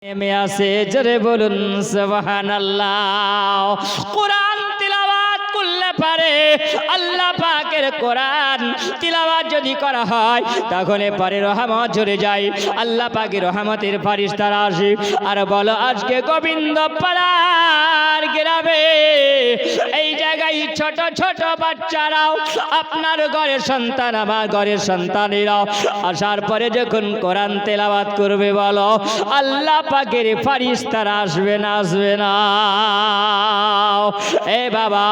নেমে আসে, জোরে বলুন সুবহানাল্লাহ। কোরআন তিলাওয়াত করলে পারে আল্লাহ পাকের কোরআন তিলাওয়াত যদি করা হয় তখন পরে রহমত ঝরে যায়। আল্লাহ পাকের রহমতের ফেরেশতারা আসে আর বলো আজকে গোবিন্দ পাড়ার গ্রামে এই জায়গায় ছোট ছোট বাচ্চারাও আপনার ঘরের সন্তান আমার ঘরের সন্তানেরাও আসার পরে যখন কোরআন তেলাওয়াত করবে বলো আল্লাহ পাকের ফেরেশতারা আসবে না আসবে না? এ বাবা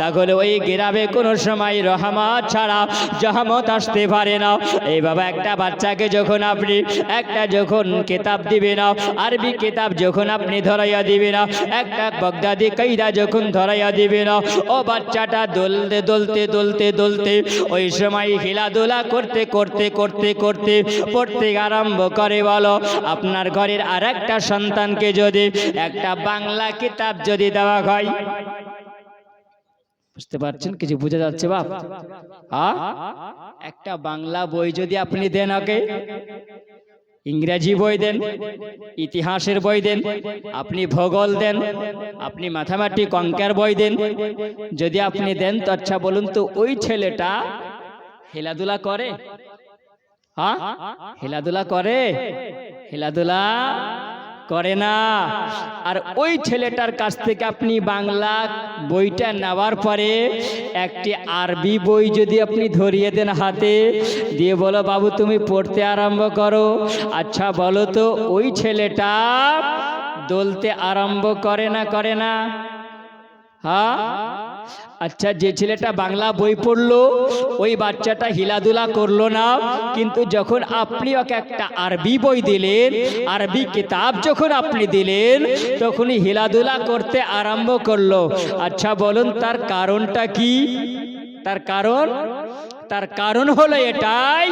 তাহলে ওই গ্রামে কোনো সময় রহমত ছাড়া জহমত আসতে পারে না। এই বাবা একটা বাচ্চাকে যখন আপনি একটা যখন কিতাব দিবে না, আরবি কিতাব যখন আপনি ধরাইয়া দিবে না, একটা বাগদাদি কায়দা যখন ধরাইয়া দিবে না, ও বাচ্চাটা দোলতে দোলতে দোলতে দোলতে ওই সময় খেলাধুলা করতে করতে করতে করতে পড়তে আরম্ভ করে। বলো আপনার ঘরের আর একটা সন্তানকে যদি একটা বাংলা কিতাব যদি দেওয়া হয়, বুঝতে পারছেন কিছু বোঝা যাচ্ছে বাপ? একটা বাংলা বই যদি আপনি দেন, ওকে ইংরেজি বই দেন, ইতিহাসের বই দেন, আপনি ভূগোল দেন, আপনি ম্যাথামেটিক অঙ্কের বই দেন, যদি আপনি দেন তো আচ্ছা বলুন তো ওই ছেলেটা খেলাধুলা করে? হ্যাঁ খেলাধুলা করে? খেলাধুলা করে না। আর ওই ছেলেটার কাছ থেকে আপনি বাংলা বইটা নেওয়ার পরে একটি আরবি বই যদি আপনি ধরিয়ে দেন হাতে দিয়ে বলো বাবু তুমি পড়তে আরম্ভ করো, আচ্ছা বলো তো ওই ছেলেটা দোলতে আরম্ভ করে না করে না? হ্যাঁ আচ্ছা যে ছেলেটা বাংলা বই পড়লো ওই বাচ্চাটা হিলাধুলা করলো না, কিন্তু যখন আপনি ওকে একটা আরবি বই দিলেন, আরবি কিতাব যখন আপনি দিলেন তখনই হিলাধুলা করতে আরম্ভ করলো। আচ্ছা বলুন তার কারণটা কি? তার কারণ হলো এটাই,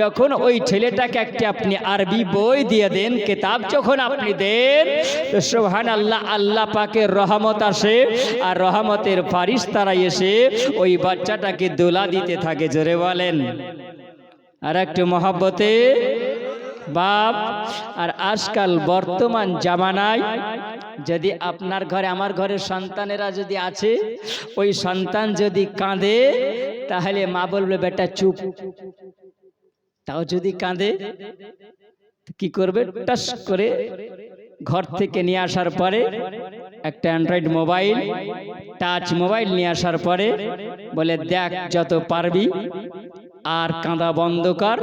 যখন ওই ছেলেটাকে একটি আপনি আরবি বই দিয়ে দেন, কিতাব যখন আপনি দেন তো সুবহানাল্লাহ আল্লাহ পাকের রহমত আসে আর রহমতের ফেরেশতারা এসে ওই বাচ্চাটাকে দোলা দিতে থাকে। জোরে বলেন আর একটু মহব্বতে বাপ। আর আজকাল বর্তমান জামানায় যদি আপনার ঘরে আমার ঘরের সন্তানেরা যদি আছে, ওই সন্তান যদি কাঁদে তাহলে মা বলবে বেটা চুপ। তাও যদি কাঁদে কি করবে? টাস করে ঘর থেকে নিয়ে আসার পরে একটা অ্যান্ড্রয়েড মোবাইল, টাচ মোবাইল নিয়ে আসার পরে বলে দেখ যত পারবি আর কাঁদা বন্ধ কর,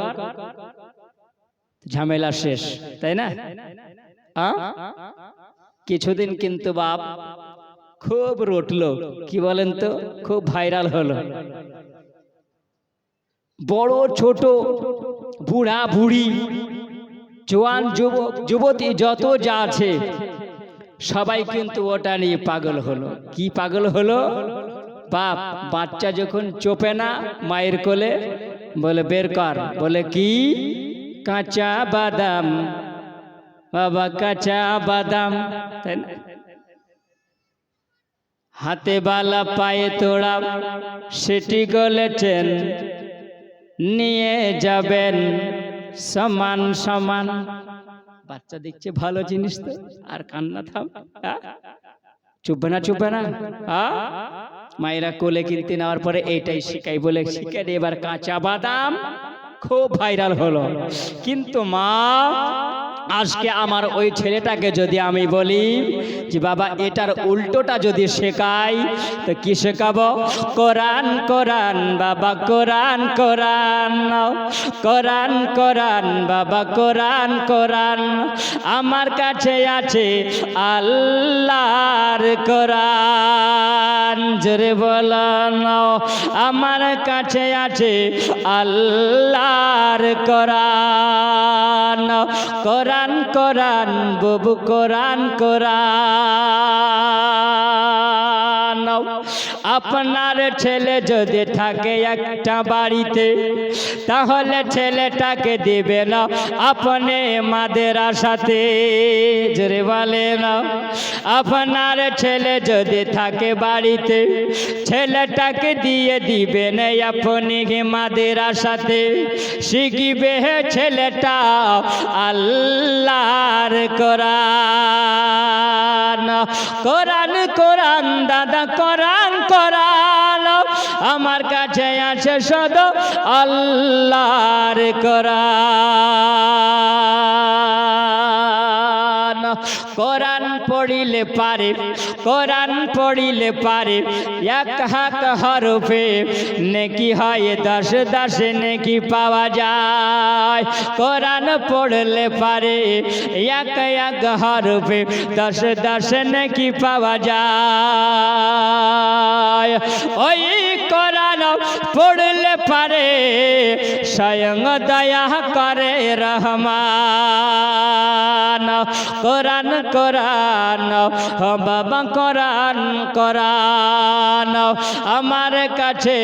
ঝামেলা শেষ, তাই না? কিছুদিন কিন্তু বাপ খুব রটলো, কি বলেন তো, খুব ভাইরাল হলো। বড় ছোট বুড়া বুড়ি জোয়ান যুবক যুবতী যত যা আছে সবাই কিন্তু ওটা নিয়ে পাগল হলো। কি পাগল হলো? বাপ বাচ্চা যখন চোপে না মায়ের কোলে বলে বের কর, বলে কি? কাঁচা বাদাম বাবা কাঁচা বাদাম, তাই না? হাতে বালা পায়ে তোড়া সেটি গলেছেন নিয়ে যাবেন সমান সমান। বাচ্চা দেখছে ভালো জিনিস তো আর কান্না থাম, চুপবে না চুপবে না। মায়েরা কোলে কিনতে নেওয়ার পরে এইটাই শিখাই বলে শিখে এবার কাঁচা বাদাম খুব ভাইরাল হলো। কিন্তু মা আজকে আমার ওই ছেলেটাকে যদি আমি বলি যে বাবা এটার উল্টোটা যদি শেখাই তো কি শেখাবো? কোরআন কোরআন বাবা কোরআন কোরআন, কোরআন কোরআন বাবা কোরআন কোরআন, আমার কাছে আছে আল্লাহর কোরআন। জোরে বলো আমার কাছে আছে আল্লাহর কোরআন। কোরআন কোরআন বাবু কোরআন কোরআন, আপনার ছেলে যদি থাকে একটা বাড়িতে, তাহলে ছেলেটাকে দিবে না আপনি মাদ্রাসাতে। জোরে বলে না। আপনার ছেলে যদি থাকে বাড়িতে, ছেলেটাকে দিয়ে দিবেন আপনি মাদ্রাসাতে। শিখবে ছেলেটা আল্লাহর কোরআন। কোরআন কোরআন দাদা কোরআন কোরআন, আমার কাছে আছে শুধু আল্লাহর কোরআন। কোরআন পড়িলে পারে, কোরআন পড়িলে পারে এক হাক হরফে নেকি হয় 10 10 নেকি পাওয়া যায়। কোরআন পড়লে পারে এক এক হরফে 10 10 নেকি পাওয়া যায়। ওই কোরআন পড়লে পারে স্বয়ং দয়া করে রহমান। কোরআন কোরআন বাবা কোরআন কোরআন, আমার কাছে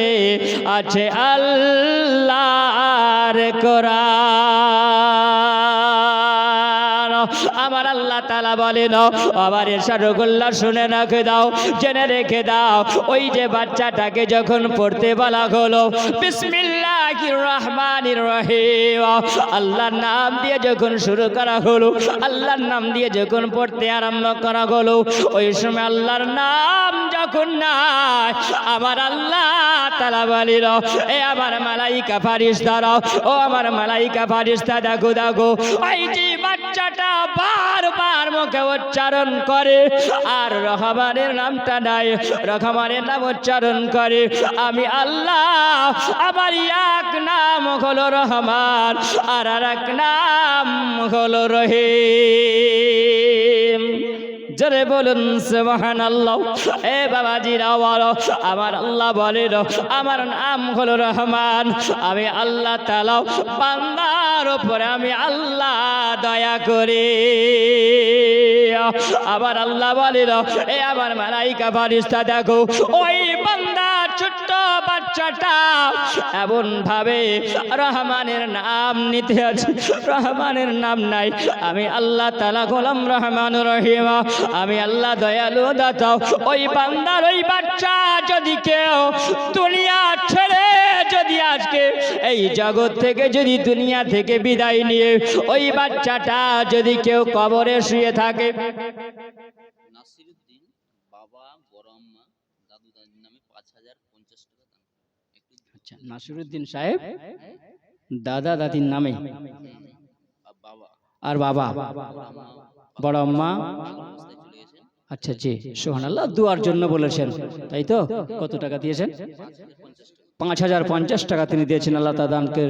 আছে আল্লাহর কোরআন। আমার আল্লাহ তাআলা বলেন, আবার এরশাদুল্লাহ শুনে রেখে দাও, জেনে রেখে দাও। ওই যে বাচ্চাটাকে যখন পড়তে বলা হলো বিসমিল্লাহির রহমানির রহিম, আল্লাহর নাম দিয়ে যখন শুরু করা হলো, আল্লাহর নাম দিয়ে যখন পড়তে আরম্ভ করা হলো, ওই সময় আল্লাহর নাম যখন নাই, আমার আল্লাহ তাআলা বলিল, এ আমার মালাইকা ফারিস্তারা, ও আমার মালাইকা ফারিস্তা, দেখো দেখো ওই যে বাচ্চাটা বারবার মুখে উচ্চারণ করে আর রহমানের নামটা নাই, রহমানের নাম উচ্চারণ করে। আমি আল্লাহ, আমার এক নাম হলো রহমান আর এক নাম হলো রহিম। জোরে বলুন সুবহানাল্লাহ। এ বাবাজিরা বলো, আমার আল্লাহ বলেন আমার নাম হলো রহমান। আমি আল্লাহ তাআলা বান্দার উপরে আমি আল্লাহ দয়া করি। আবার আল্লাহ বলেন, এ আমার মালাইকা ফারিস্তা, দেখো ওই বান্দা ছোট্ট বাচ্চাটা এমন ভাবে রহমানের নাম নিতে আছে, রহমানের নাম নাই। আমি আল্লাহ তাআলা গোলাম রহমান রহিম, আমি আল্লাহ দয়ালু দাতা। ওই বান্দার ওই বাচ্চা যদি কেউ দুনিয়া ছেড়ে যদি আজকে এই জগৎ থেকে যদি দুনিয়া থেকে বিদায় নিয়ে ওই বাচ্চাটা যদি কেউ কবরে শুয়ে থাকে, নাসিরউদ্দিন বাবা বড় আম্মা দাদু দাদির নামে 5050 টাকা দান। আচ্ছা, নাসিরউদ্দিন সাহেব দাদা দাদির নামে আর বাবা বড় আম্মা। আচ্ছা জি, সুবহানাল্লাহ। দুয়ার জন্য বলেছেন, তাই তো? কত টাকা দিয়েছেন? 5050 টাকা তিনি দিয়েছেন। আল্লাহ তাআলাকে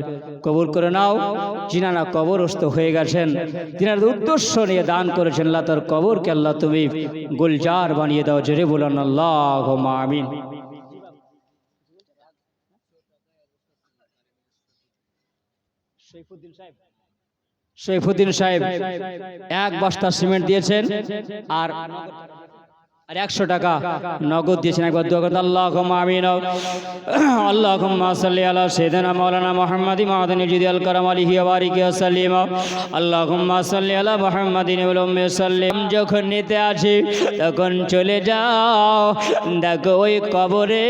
কবুল করে নাও। যিনারা কবরস্থ হয়ে গেছেন, তিনার উদ্দেশ্য নিয়ে দান করেছেন, আল্লাহ তার কবরকে আল্লাহ তুমি গুলজার বানিয়ে দাও। জোরে বলুন আল্লাহুম্মা আমিন। শৈফুদ্দিন সাহেব 1 বস্তা সিমেন্ট দিয়েছেন আর 100 টাকা নগদ দিয়েছেন। একবার দোয়া করুন আল্লাহুম্মা আমিন। আল্লাহুম্মা সাল্লি আলা সাইয়্যিদিনা মাওলানা মুহাম্মাদিন মাদানি জিদাল কারাম আলাইহি ওয়া বারিক ওয়া সাল্লিম। আল্লাহুম্মা সাল্লি আলা মুহাম্মাদিন ওয়া উম্মি সাল্লিম। যখন নিতে আসি তখন চলে যাও, দেখো ওই কবরে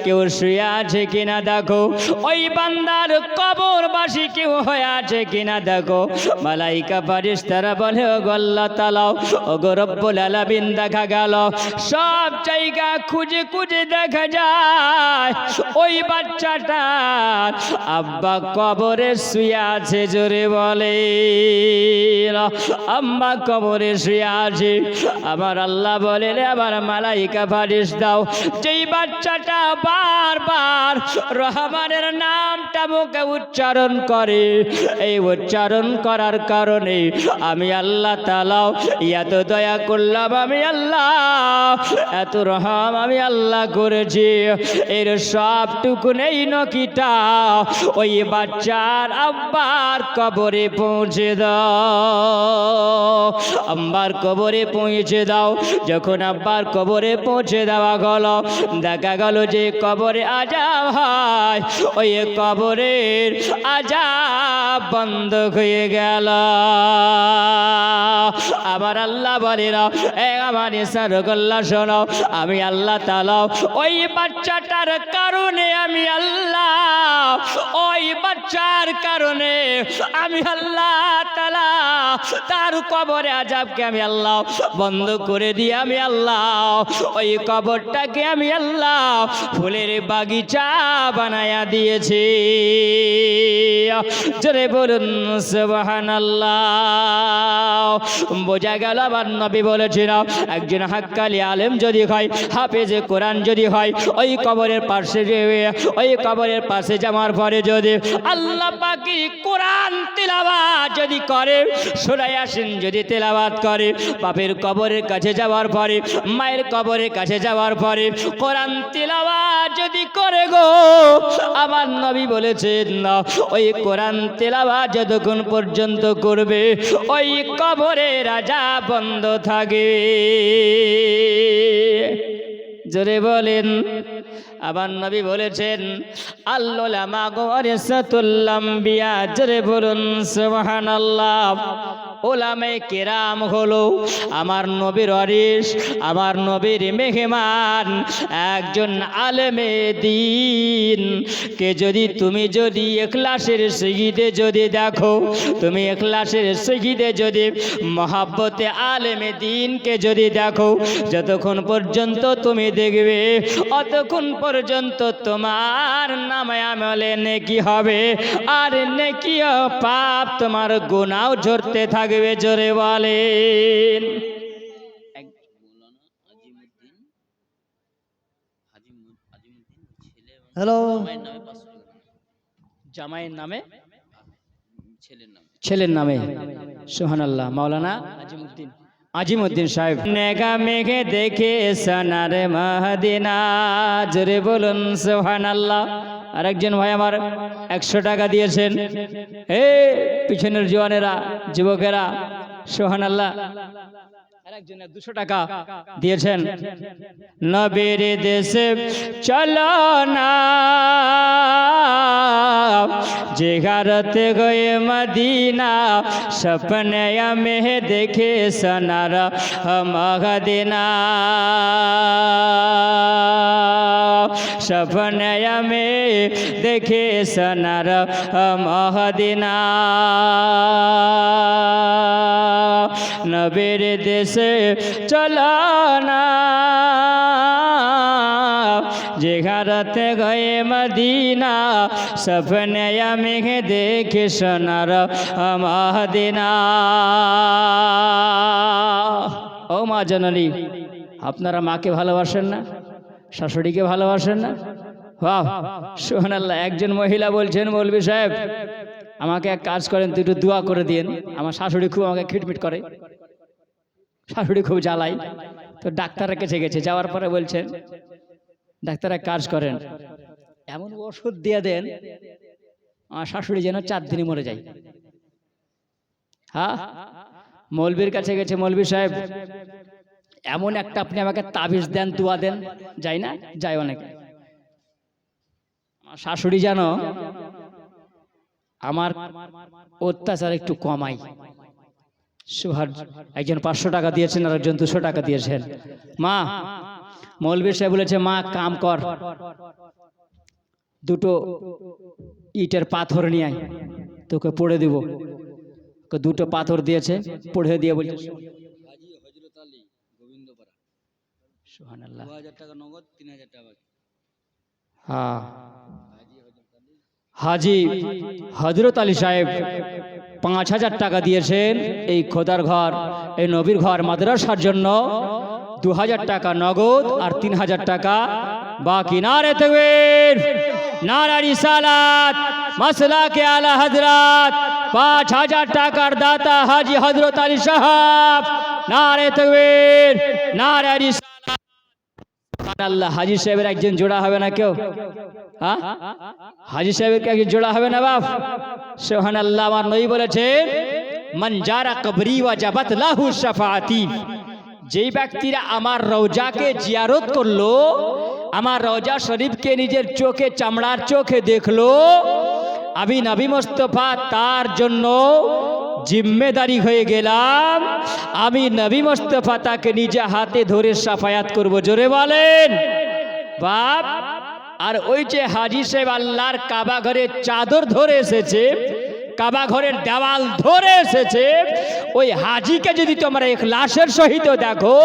কেউ শুয়ে আছে কিনা দেখো, ওই বান্দার কবরবাসী কেউ হয়ে আছে কিনা দেখো। মালাইকা ফারিস্তারা বলে, ও গো আল্লাহ তাআলা, ও গো রব্বুল আলামিন, দেখা গেল সব জায়গা খুঁজে খুঁজে দেখা যায় ওই বাচ্চাটার আব্বা কবরে শুয়ে আছে। জোরে বলে আম্মা কবরে শুয়ে আছে। আমার আল্লাহ বলে, আবার মালাইকা ফারিস্তাও যেই বাচ্চাটা বারবার রহমানের নামটা মুখে উচ্চারণ করে, এই উচ্চারণ করার কারণে আমি আল্লাহ তাআলা এত দয়া করলাম, আমি আল্লাহ এত রহম আমি আল্লাহ করেছি। এর সবটুকু নেই নকিটা ওই বাচ্চার আব্বার কবরে পৌঁছে দাও। আব্বার কবরে পৌঁছে দাও। যখন আব্বার কবরে পৌঁছে দেওয়া গেল, দেখা গেল যে কবরে আযাব হয়, ওই কবরের আযাব বন্ধ হয়ে গেল। আমার আল্লাহ বলে না, আমার ইসারগল্লা শোনো, আমি আল্লাহ তাআলা ওই বাচ্চাটার কারণে, আমি আল্লাহ ওই বাচ্চার কারণে আমি আল্লাহ তাআলা তার কবরে আযাবকে আমি আল্লাহ বন্ধ করে দিয়ে আমি আল্লাহ ওই কবরটাকে আমি আল্লাহ ফুলের বাগিচা বানায়া দিয়েছি। জোরে বলুন সুবহানাল্লাহ। বোঝা গেল আমার নবী বলেছেন, একজন হাক্কালি আলেম যদি হয়, হাফেজে কোরআন যদি হয়, ওই কবরের পাশে যাওয়ার পরে যদি আল্লাহ পাকি কোরআন তিলাওয়াত যদি করে, সূরা ইয়াসিন যদি তেলাওয়াত করে, বাপের কবরের কাছে যাওয়ার পরে, মায়ের কবরের কাছে যাওয়ার পরে কোরআন তিলাওয়াত যদি করে গো, আমার নবী বলেছেন ওই কোরআন তিলাওয়াত যতক্ষণ পর্যন্ত করবে ওই কবরের আযাব বন্ধ থাকে। জোরে বলেন। আবার নবী বলেছেন আল-উলামা ওয়ারাসাতুল আম্বিয়া। জোরে বলুন সুবহানাল্লাহ। উলামায়ে কেরাম হলো আমার নবীর ওয়ারিস, আমার নবীর মেহমান, একজন আলেমে দ্বীন কে তুমি যদি ইখলাসের সহিতে যদি দেখো, তুমি ইখলাসের সহিতে যদি মহব্বতে আলেমে দ্বীনকে যদি দেখো, যতক্ষণ পর্যন্ত তুমি দেখবে অতক্ষণ পর্যন্ত তোমার নামে আমলে নেকি হবে, আর নেকি ও পাপ তোমার গুনাহ ঝরতে থাকবে। জোরে বলেন। হ্যালো, জামাইয়ের নামে ছেলের নামে ছেলের নামে সুবহানাল্লাহ। মাওলানা আজিমউদ্দিন সাহেব। নেগা মেঘে দেখে সোনার মদিনা। জোরে বলুন সুবহানাল্লাহ। আরেকজন ভাই আমার 100 টাকা দিয়েছেন। পিছনের জওয়ানেরা, যুবকেরা সুবহানাল্লাহ। আরেকজনের 200 টাকা দিয়েছেন। নবীর দেশে চলো না, জিয়ারতে গয়ে মদিনা, স্বপ্নে में देखे सोनार मदीना, सपने में देखे सोनार मदीना। नबीर देशे चलो ना, जियारते गए मदीना, सपने में देखे सोनार मदीना। ও মা জননী, আপনারা মাকে ভালোবাসেন না? শাশুড়িকে ভালোবাসেন না? বাহ সুবহানাল্লাহ। একজন মহিলা বলছেন, মৌলভী সাহেব আমাকে এক কাজ করেন, দুটো দোয়া করে দিন। আমার শাশুড়ি খুব আমাকে খিটমিট করে, শাশুড়ি খুব জ্বালাই। তো ডাক্তারের কাছে গেছে, যাওয়ার পরে বলছেন ডাক্তার এক কাজ করেন, এমন ওষুধ দিয়ে দেন আমার শাশুড়ি যেন 4 দিনে মরে যায়। হ্যাঁ, মৌলবীর কাছে গেছে, মৌলভী সাহেব এমন একটা আপনি আমাকে তাবিজ দেন, দোয়া দেন। যাই না? যায় অনেকে। আমার শাশুড়ি জানো আমার অত্যাচার একটু কমাই। সুহার একজন 500 টাকা দিয়েছেন, আর একজন 200 টাকা দিয়েছেন। মা, মৌলভী সাহেব বলেছে মা কাম কর, দুটো ইটের পাথর নিয়ে আয়, তোকে পড়ে দিব। দুটো পাথর দিয়েছে, পড়ে দিয়ে বলছে হাজী হযরত আলী গোবিন্দপাড়া, সুবহানাল্লাহ, 2000 টাকা নগদ, 3000 টাকা বাকি। হ্যাঁ, হাজী হযরত আলী সাহেব 5000 টাকা দিয়েছেন এই খোদার ঘর, এই নবীর ঘর মাদ্রাসার জন্য। 2000 টাকা নগদ আর 3000 টাকা বাকি। নারে তাকবীর, নারা রিসালাত, মাসলাকে আলা হযরত। 5000 টাকার দাতা হাজী হযরত আলী সাহেব। নারে তাকবীর, নারা রিসালাত। আল্লাহ, হাজী সাহেবের একজন জোড়া হবে না কেউ? হ্যাঁ, হাজী সাহেবের একজন জোড়া হবে না বাপ? সুবহানাল্লাহ। আমার নবী বলেছেন মান জারা কবরি ওয়াজাবাত লাহু শাফাআতি, যেই ব্যক্তিরা আমার রওজাকে জিয়ারত করলো, আমার রওজা শরীফকে নিজের চোখে চামড়ার চোখে দেখলো, আমি নবী মুস্তাফা তার জন্য জিম্মেদারি হয়ে গেলাম, আমি নবী মুস্তাফা তাকে নিজে হাতে ধরে সাফায়াত করব। জোরে বলেন বাপ। আর ওই যে হাজী সাহেব আল্লাহর কাবা ঘরের চাদর ধরে এসেছে, কাবা ঘরের দেওয়াল ধরে এসেছে, ওই হাজিকে যদি তোমরা ইখলাসের সহিত দেখো,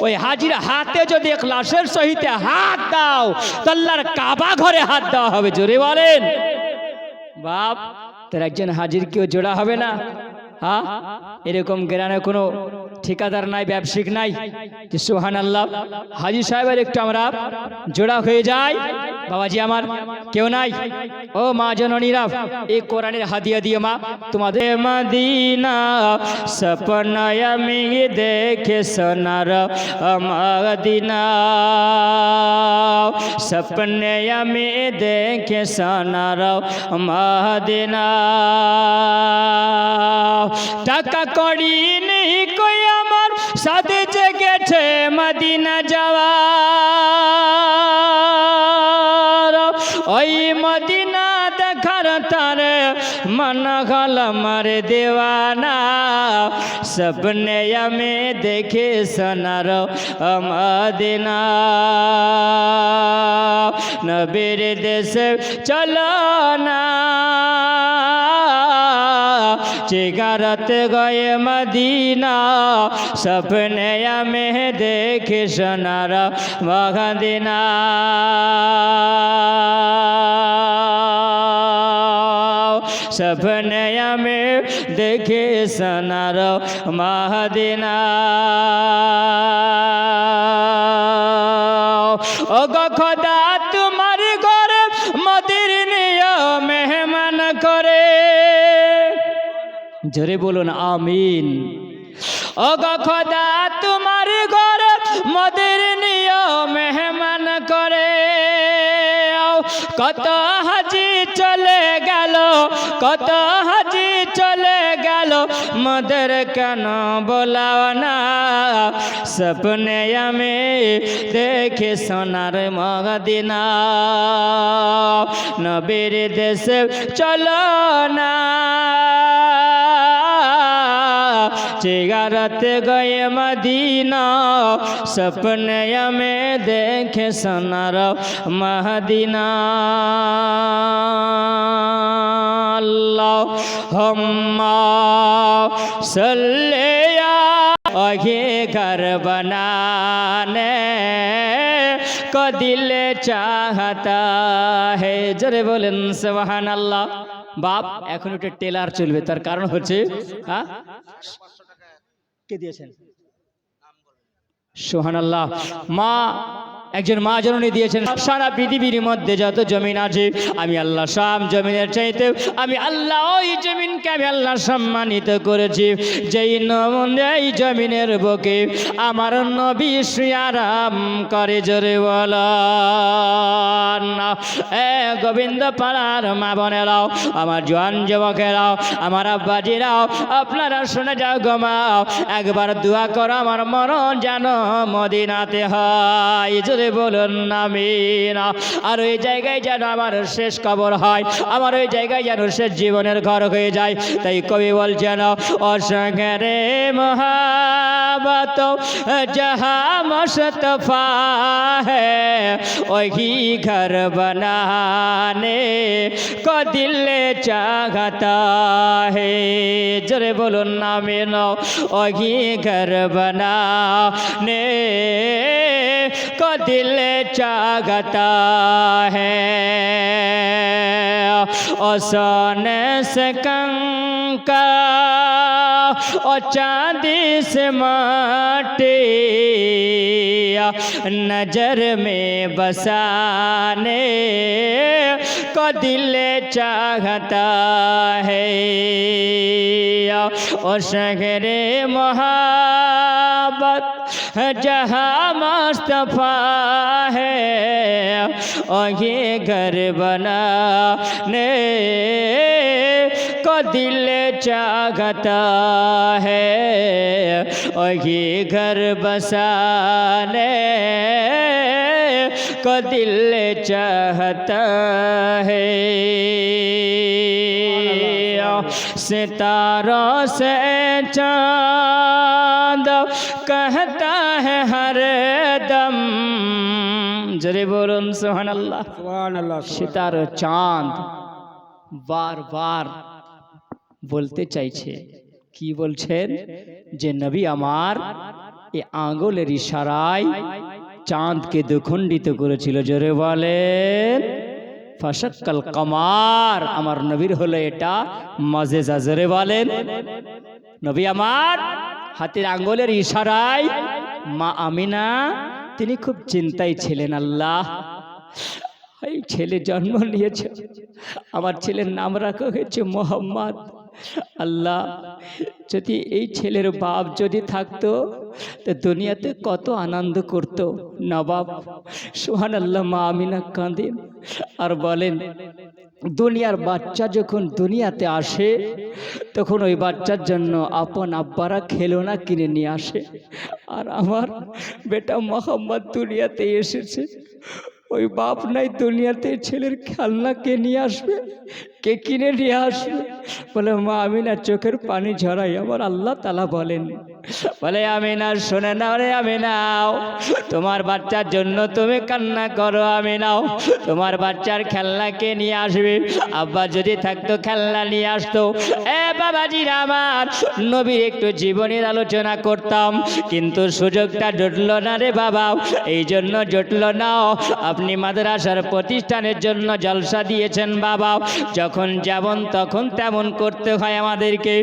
ওই হাজির হাতে যদি ইখলাসের সহিত হাত দাও, তো আল্লাহর কাবা ঘরে হাত দেওয়া হবে। জোরে বলেন বাপ। তার একজন হাজির কেউ জোড়া হবে না? হ্যাঁ, এরকম গ্রামে কোনো ঠিকাদার নাই, ব্যবসায়িক নাই যে সুবহানাল্লাহ হাজী সাহেবের একটু আমরা জোড়া হয়ে যায়। বাবাজি আমার কেউ নাই। ও মা জননীরা, এই কোরআনের হাদিয়া দিয়ে মা তোমাদের মদিনা সপনায় আমি দেখে সোনার মদিনা, সপনে আমি দেখে সোনার মদিনা, টাকা কড়ি নেই কই আমার সাথে জেগেছে মদিনা যাওয়ার, ওই মদিনা দেখার তারে মন গল আমার দেওয়ানা, সপনে আমি দেখে সোনার মদিনা, নবীর দেশে চলো না जिगारत गए मदीना, सपने में देखे सोनारा मदीना, सपने में देखे सोनारा मदीना। ओ गो खुदा तुम्हार घर मदिर नियो मेहमान करे, জোরে বলুন আমিন। ও গো খোদা তোমার ঘর মদের নিয় মেহমান করে, কত হাজি চলে গেল, কত হাজি চলে গেল, মদের কেন বলাও না, সপনে আমি দেখে সোনার মদিনা, নবীর দেশে চলো না जिगारत गए मदीना, सपने में देखे सोनार मदीना। अल्लाहुम्मा सल्ले आगे घर बनाने को दिल चाहता है। जरे बोलें सुभान अल्लाह। বাপ এখন একটা টেলার চলবে, তার কারণ হচ্ছে হ্যাঁ কে দিয়েছেন সুবহানাল্লাহ। মা একজন মা জননী দিয়েছেন, সারা পৃথিবীর মধ্যে যত জমিন আছে আমি আল্লাহ সব জমিনের চাইতে আমি আল্লাহ ওই জমিনকে আমি আল্লাহ সম্মানিত করেছি, যেই এই জমিনের বুকে আমার নবী শুয়ারাম করে। জোরে বলেন এ গোবিন্দ পাড়ার মা বোনেরাও, আমার জোয়ান যুবকেরাও, আমার আব্বাজিরাও, আপনারা শুনে যাও গো মা, একবার দোয়া করো আমার মরণ যেন মদিনাতে হয়। বলুন আমিন। আর ওই জায়গায় যেন আমার শেষ কবর হয়, আমার ওই জায়গায় যেন শেষ জীবনের ঘর হয়ে যায়। তাই কবি বলছেন অসংখ্যে মহাবত जहाँ मुस्तफा है वही घर बनाने को दिल चाहता है। जरे बोलो आमीन। वही घर बनाने को दिल चाहता है। और सोने से कंकर और चांदी से माटी नजर में बसाने को दिल चाहता है। और शहरे मोहब्बत जहाँ मुस्तफा है और ये घर बनाने को दिल चाहता है वही घर बसाने को दिल चाहता है सितारों से चांद कहता है हर दम जरे बोलून सुबहानाल्लाह সুবহানাল্লাহ सितारो चांद बार बार বলতে চাইছে কি বলছেন যে নবী আমার এই আঙ্গুলের ইশারায় চাঁদকে দুখণ্ডিত করেছিল জোরে বলেন ফাশাক্কাল কমার আমার নবীর হলো এটা মাজেজা জোরে বলেন নবী আমার হাতের আঙ্গুলের ইশারায় মা আমিনা তিনি খুব চিন্তায় ছিলেন আল্লাহ এই ছেলে জন্ম নিয়েছে আমার ছেলের নাম রাখা হয়েছে মোহাম্মদ আল্লাহ যদি এই ছেলের বাপ যদি থাকতো তো দুনিয়াতে কত আনন্দ করতো নবাব সুবহানাল্লাহ মা আমিনা কাঁদেন আর বলেন দুনিয়ার বাচ্চা যখন দুনিয়াতে আসে তখন ওই বাচ্চার জন্য আপন আব্বারা খেলনা কিনে নিয়ে আসে আর আমার বেটা মোহাম্মদ দুনিয়াতে এসেছে ওই বাপ নাই দুনিয়াতে ছেলের খেলনা কে নিয়ে আসবে কে কিনে নিয়ে আসবে বলে মা আমিনা চোখের পানি ঝরাই আমার আল্লাহ তাআলা বলেন বলে আমিনা শুনে নাও রে আমিনাও তোমার বাচ্চার জন্য তুমি কান্না করো আমিনাও তোমার বাচ্চার খেলনা কে নিয়ে আসবে আব্বা যদি থাকতো খেলনা নিয়ে আসতো এ বাবাজিরা আমার নবীর একটু জীবনের আলোচনা করতাম কিন্তু সুযোগটা জুটলো না রে বাবা এই জন্য জুটলো না আপনি মাদ্রাসার প্রতিষ্ঠানের জন্য জলসা দিয়েছেন বাবা যখন যেমন তখন তেমন করতে হয় আমাদেরকে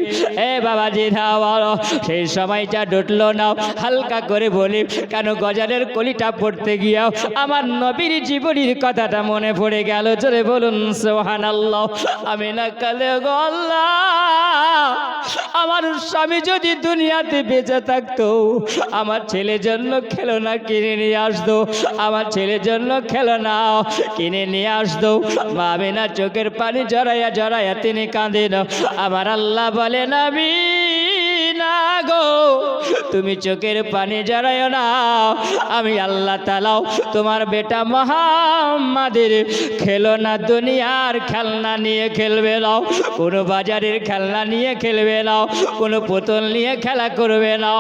এ বাবাজিরা বলো সেই সময়টা জুটলো না হালকা করে বলি কেন গজালের কলিটা পড়তে গিয়াও আমার নবীর জীবনীর কথাটা মনে পড়ে গেল জোরে বলুন সুবহানাল্লাহ আমি না কালে গো আল্লাহ আমার স্বামী যদি দুনিয়াতে বেঁচে থাকতো আমার ছেলের জন্য খেলনা কিনে নিয়ে আসতো আমার ছেলের জন্য খেলনা কিনে নিয়ে আসতো ভাবে না চোখের পানি জড়াইয়া জড়াইয়া তিনি কাঁদেন আমার আল্লাহ বলেন আমি না গো তুমি চোখের পানি জড়াইও না আমি আল্লাহ তাআলা তোমার বেটা মুহাম্মাদের খেলনা দুনিয়ার খেলনা নিয়ে খেলবে না কোনো বাজারের খেলনা নিয়ে খেলবে না কোনো পুতুল নিয়ে খেলা করবে না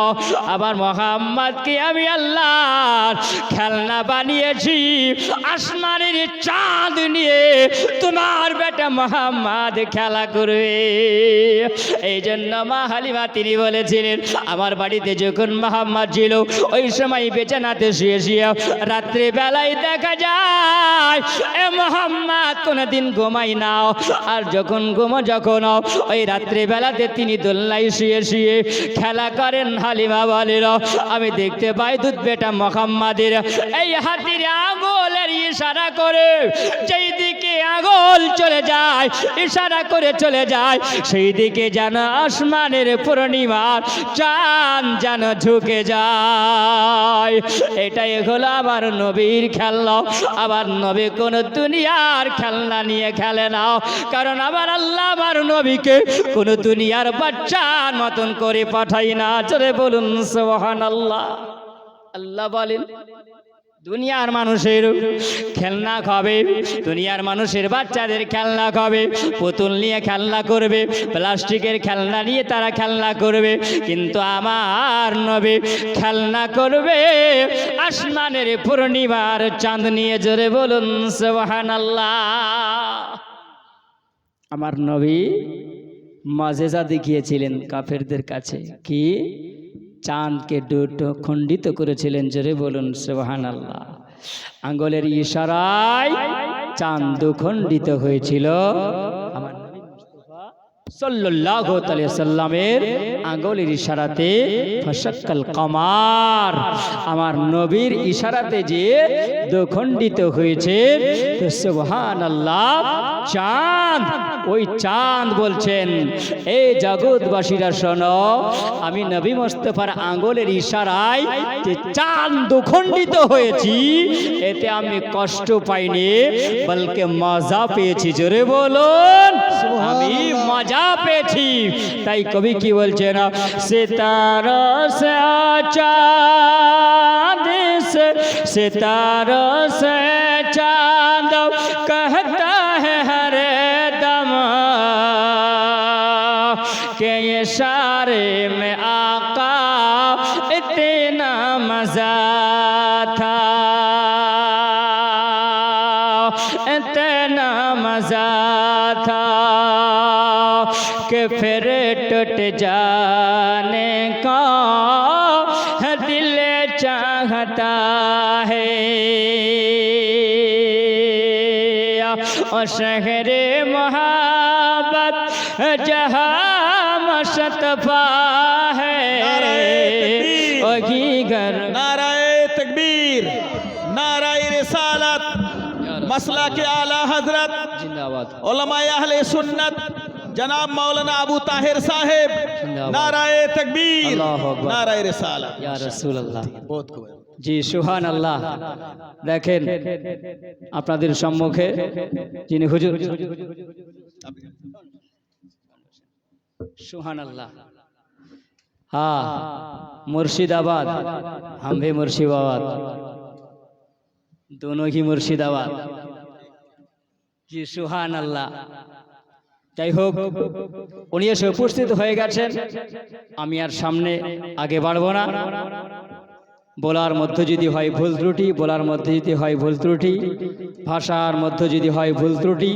আমার মুহাম্মাদকে আমি আল্লাহর খেলনা বানিয়েছি আসমানের চাঁদ নিয়ে তোমার বেটা মুহাম্মদ খেলা করবে এই জন্য মা হালিমা তিনি বলেছিলেন আমার বাড়িতে যখন মুহাম্মদ ছিল ওই সময় বিছানাতে শুয়ে শুয়ে রাত্রে বেলায় দেখা যায় এ মুহাম্মদ কোনদিন ঘুমাই না আর যখন যখন ওই রাত্রে বেলাতে তিনি দোলনায় শুয়ে শুয়ে খেলা করেন হালিমা বলেন আমি দেখতে পাই দুধ বেটা মুহাম্মাদের এই হাতের আঙ্গুলের ইশারা করে যেই দিকে আঙ্গুল চলে যায় ইশারা করে চলে যায় সেই দিকে যেন আসমানের পূর্ণিমার চাঁদ যেন ঝুঁকে যায় এটাই হলো আমার নবীর খেলনা আবার নবী কোন দুনিয়ার খেলনা নিয়ে খেলে না কারণ আমার আল্লাহ আমার নবীকে কোন দুনিয়ার বাচ্চার মতন করে পাঠাই না জোরে বলুন সুবহানাল্লাহ আল্লাহ বলেন দুনিয়ার মানুষের খেলনা খাবে দুনিয়ার মানুষের বাচ্চাদের খেলনা খাবে পুতুল নিয়ে খেলনা করবে প্লাস্টিকের খেলনা নিয়ে তারা খেলনা করবে কিন্তু আমার নবী খেলনা করবে আসমানের পূর্ণিমার চাঁদ নিয়ে জোরে বলুন সুবহানাল্লাহ আমার নবী মাজেজা দেখিয়েছিলেন কাফেরদের কাছে কি চাঁদকে দুটো খণ্ডিত করেছিলেন জোরে বলুন সুবহানাল্লাহ আঙ্গুলের ইশারায় চাঁদ দুখণ্ডিত হয়েছিল আমার নবী মুস্তাফা সাল্লাল্লাহু আলাইহি সাল্লামের আঙ্গুলের ইশারাতে ফাশাক্কাল কামার, আমার নবীর ইশারাতে যে দ্বিখণ্ডিত হয়েছে। তো সুবহানাল্লাহ, চাঁদ, ওই চাঁদ বলছেন, এই জগৎবাসীরা শোনো, আমি নবী মুস্তাফার আঙ্গুলের ইশারায় যে চাঁদ দ্বিখণ্ডিত হয়েছি, এতে আমি কষ্ট পাইনি, বলকে মজা পেয়েছি। জোরে বলুন, আমি মজা পেয়েছি। তাই কবি কি বলছে না, সিতারা সে চাঁদ से सितारा से चांद कहता है हर दम के ये इशारे में आका इतना मजा था, इतना मजा था कि फिर टूट जाने का दिल चाहता है। और शहरे मोहब्बत जहाँ मुस्तफा है, वही घर। नाराए तकबीर, नाराए रिसालत, मसला के आला हजरत जिंदाबाद, उलमाए अहले सुन्नत जनाब मौलाना अबू ताहिर साहेब, नाराए तकबीर, अल्लाहु अकबर, नाराए रिसालत। या रसूल अल्लाह। बहुत खूब। জি সুবহান আল্লাহ। দেখেন আপনাদের সম্মুখে যিনি হুজুর, সুবহান আল্লাহ। हाँ, मुर्शिदाबाद, हम भी मुर्शिदाबाद, दोनों ही मुर्शिदाबाद। জি সুবহান আল্লাহ। যাই হোক, উনি এসে উপস্থিত হয়ে গেছেন, আমি আর সামনে আগে বাড়বো না। বলার মধ্যে যদি হয় ভুল ত্রুটি, বলার মধ্যে যদি হয় ভুল ত্রুটি, ভাষার মধ্যে যদি হয় ভুল ত্রুটি,